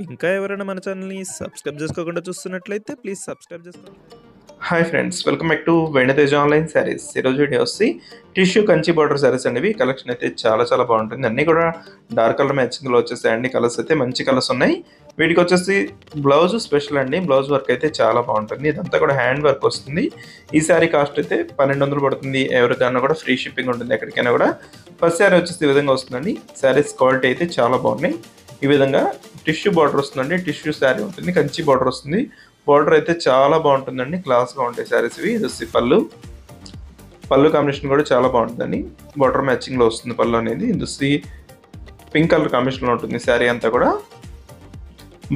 ఇంకా ఎవరైనా మన ఛానల్‌ని సబ్స్క్రైబ్ చేసుకోకుండా చూస్తున్నట్లయితే ప్లీజ్ సబ్స్క్రైబ్ చేసుకోండి. Hi friends, welcome back to Venditeja online saris. ఈరోజు వీడియో వచ్చి టిష్యూ కంచి బార్డర్ శారీస్ అండి. కలెక్షన్ అయితే చాలా బాగుంటుంది. అన్నీ కూడా డార్క్ కలర్ మ్యాచింగ్లో వచ్చేసాయండి. కలర్స్ అయితే మంచి కలర్స్ ఉన్నాయి. వీటికి వచ్చేసి బ్లౌజ్ స్పెషల్ అండి. బ్లౌజ్ వర్క్ అయితే చాలా బాగుంటుంది. ఇదంతా కూడా హ్యాండ్ వర్క్ వస్తుంది. ఈ శారీ కాస్ట్ అయితే 1200 పడుతుంది. ఎవరికైనా కూడా ఫ్రీ షిప్పింగ్ ఉంటుంది ఎక్కడికైనా కూడా. ఫస్ట్ శారీ వచ్చేసి ఈ విధంగా వస్తుందండి. శారీస్ క్వాలిటీ అయితే చాలా బాగున్నాయి. ఈ విధంగా టిష్యూ బార్డర్ వస్తుందండి. టిష్యూ శారీ ఉంటుంది, కంచి బార్డర్ వస్తుంది. బార్డర్ అయితే చాలా బాగుంటుందండి. క్లాస్గా ఉంటాయి శారీస్ ఇవి. ఇది వచ్చి పళ్ళు కాంబినేషన్ కూడా చాలా బాగుంటుందండి. బార్డర్ మ్యాచింగ్లో వస్తుంది పళ్ళు అనేది. ఇది వచ్చి పింక్ కలర్ కాంబినేషన్లో ఉంటుంది శారీ అంతా కూడా.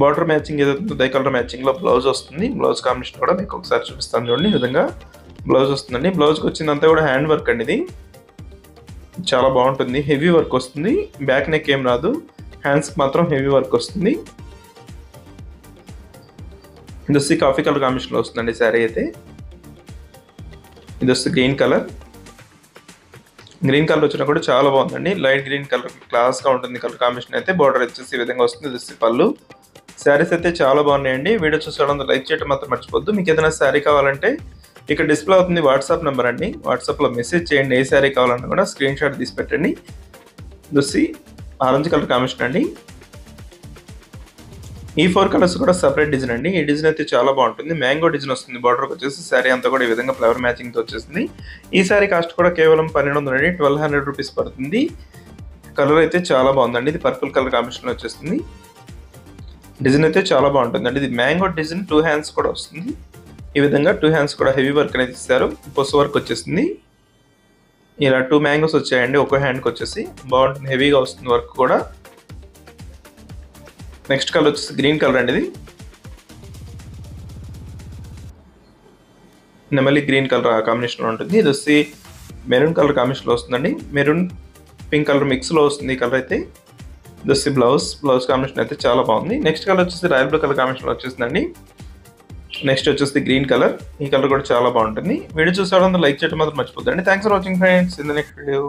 బార్డర్ మ్యాచింగ్ ఏదైతే అదే కలర్ మ్యాచింగ్లో బ్లౌజ్ వస్తుంది. బ్లౌజ్ కాంబినేషన్ కూడా మీకు ఒకసారి చూపిస్తాను చూడండి. ఈ విధంగా బ్లౌజ్ వస్తుందండి. బ్లౌజ్కి వచ్చిందంతా కూడా హ్యాండ్ వర్క్ అండి. ఇది చాలా బాగుంటుంది. హెవీ వర్క్ వస్తుంది. బ్యాక్ నెక్ ఏం రాదు, హ్యాండ్స్కి మాత్రం హెవీ వర్క్ వస్తుంది. ఇది వచ్చి కాఫీ కలర్ కాంబినేషన్లో వస్తుందండి శారీ అయితే. ఇది వచ్చి గ్రీన్ కలర్ వచ్చినా కూడా చాలా బాగుందండి. లైట్ గ్రీన్ కలర్ క్లాస్గా ఉంటుంది కలర్ కాంబినేషన్ అయితే. బార్డర్ వచ్చేసి ఈ విధంగా వస్తుంది. ఇది వచ్చి పళ్ళు. శారీస్ అయితే చాలా బాగున్నాయండి. వీడియో చూసేయడం లైక్ చేయడం మాత్రం మర్చిపోద్దు. మీకు ఏదైనా శారీ కావాలంటే ఇక్కడ డిస్ప్లే అవుతుంది వాట్సాప్ నెంబర్ అండి. వాట్సాప్లో మెసేజ్ చేయండి. ఏ శారీ కావాలన్నా కూడా స్క్రీన్ షాట్ తీసి పెట్టండి. ఇది వచ్చి ఆరెంజ్ కలర్ కాంబినేషన్ అండి. ఈ 4 కలర్స్ కూడా సపరేట్ డిజైన్ అండి. ఈ డిజైన్ అయితే చాలా బాగుంటుంది. మ్యాంగో డిజైన్ వస్తుంది. బార్డర్కి వచ్చేసి శారీ అంతా కూడా ఈ విధంగా ఫ్లవర్ మ్యాచింగ్తో వచ్చేసింది. ఈ శారీ కాస్ట్ కూడా కేవలం 1200 అండి. 1200 రూపీస్ పడుతుంది. కలర్ అయితే చాలా బాగుందండి. ఇది పర్పుల్ కలర్ కాంబినేషన్లో వచ్చేస్తుంది. డిజైన్ అయితే చాలా బాగుంటుందండి. ఇది మ్యాంగో డిజైన్ 2 హ్యాండ్స్ కూడా వస్తుంది. ఈ విధంగా 2 హ్యాండ్స్ కూడా హెవీ వర్క్ అనేది ఇస్తారు. పొస్ వర్క్ వచ్చేసింది. ఇలా 2 మ్యాంగోస్ వచ్చాయండి ఒక్కో హ్యాండ్కి వచ్చేసి. బాగుంటుంది, హెవీగా వస్తుంది వర్క్ కూడా. నెక్స్ట్ కలర్ వచ్చేసి గ్రీన్ కలర్ అండి. ఇది నెమలి గ్రీన్ కలర్ కాంబినేషన్లో ఉంటుంది. ఇది వచ్చి మెరూన్ కలర్ కాంబినేషన్లో వస్తుందండి. మెరూన్ పింక్ కలర్ మిక్స్లో వస్తుంది ఈ కలర్ అయితే. ఇది వచ్చి బ్లౌజ్ కాంబినేషన్ అయితే చాలా బాగుంది. నెక్స్ట్ కలర్ వచ్చేసి రాయల్ బ్లూ కలర్ కాంబినేషన్లో వచ్చేసిందండి. నెక్స్ట్ వచ్చేసి గ్రీన్ కలర్. ఈ కలర్ కూడా చాలా బాగుంటుంది. వీడియో చూసేవాళ్ళందరూ లైక్ చేయడం మాత్రం మర్చిపోద్దండి. Thanks for watching friends. In the next video.